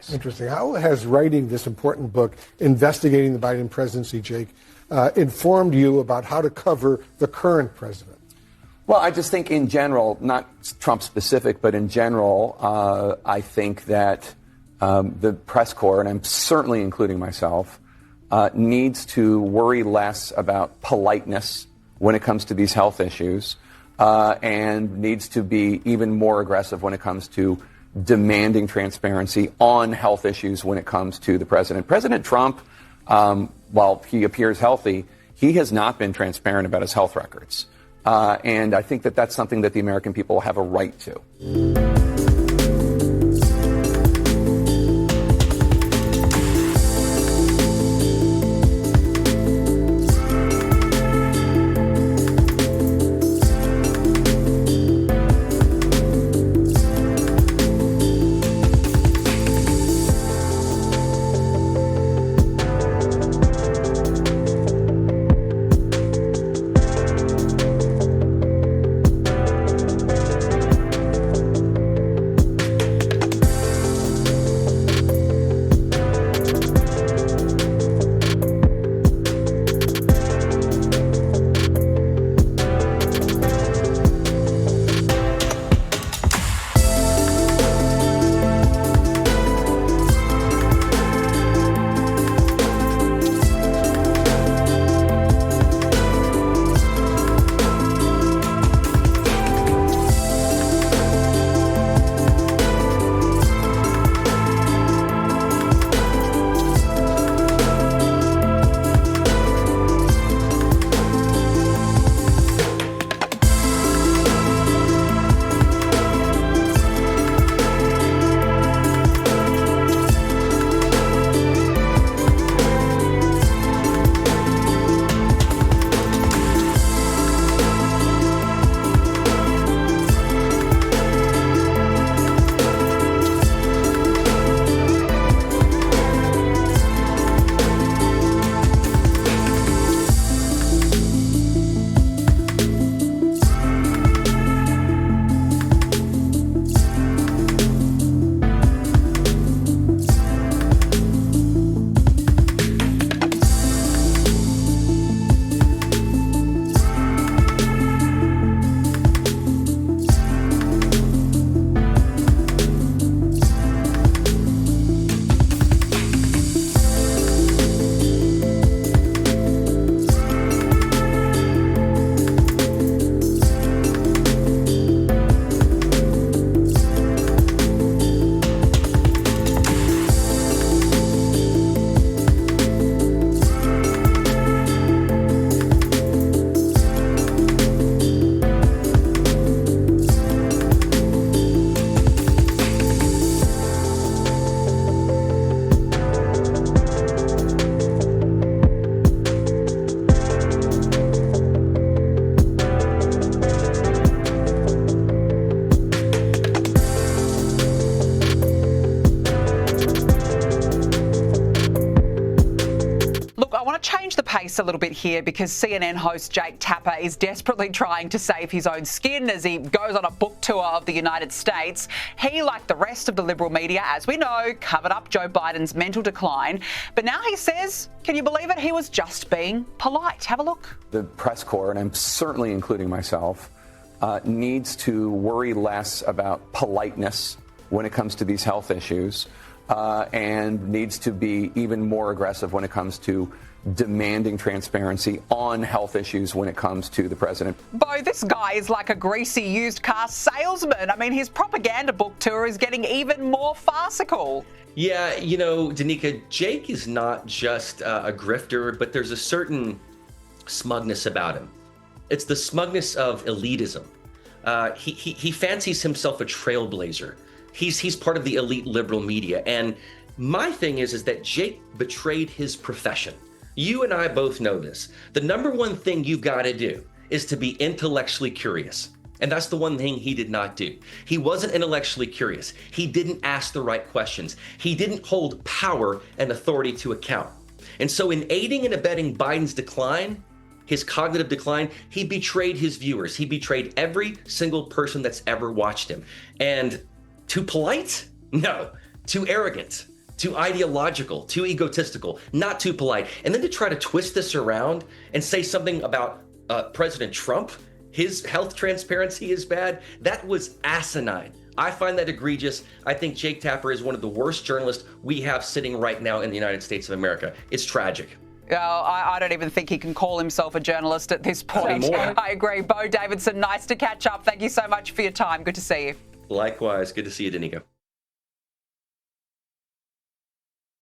rights. Interesting. How has writing this important book, Investigating the Biden Presidency, Jake, informed you about how to cover the current president? Well, I just think in general, not Trump specific, but in general, I think that the press corps, and I'm certainly including myself, needs to worry less about politeness when it comes to these health issues, and needs to be even more aggressive when it comes to demanding transparency on health issues when it comes to the president. President Trump, while he appears healthy, he has not been transparent about his health records. And I think that that's something that the American people have a right to. A little bit here because CNN host Jake Tapper is desperately trying to save his own skin as he goes on a book tour of the United States. He, like the rest of the liberal media, as we know, covered up Joe Biden's mental decline. But now he says, can you believe it? He was just being polite. Have a look. The press corps, and I'm certainly including myself, needs to worry less about politeness when it comes to these health issues, and needs to be even more aggressive when it comes to demanding transparency on health issues when it comes to the president. Bo, this guy is like a greasy used car salesman. I mean, his propaganda book tour is getting even more farcical. Yeah, you know, Danica, Jake is not just a grifter, but there's a certain smugness about him. It's the smugness of elitism. He fancies himself a trailblazer. He's part of the elite liberal media. And my thing is that Jake betrayed his profession. You and I both know this. The number one thing you've got to do is to be intellectually curious. And that's the one thing he did not do. He wasn't intellectually curious. He didn't ask the right questions. He didn't hold power and authority to account. And so in aiding and abetting Biden's decline, his cognitive decline, he betrayed his viewers. He betrayed every single person that's ever watched him. And too polite? No. Too arrogant? too ideological, too egotistical, not too polite. And then to try to twist this around and say something about President Trump, his health transparency is bad, that was asinine. I find that egregious. I think Jake Tapper is one of the worst journalists we have sitting right now in the United States of America. It's tragic. I don't even think he can call himself a journalist at this point. I agree. Bo Davidson, nice to catch up. Thank you so much for your time. Good to see you. Likewise. Good to see you, Danica.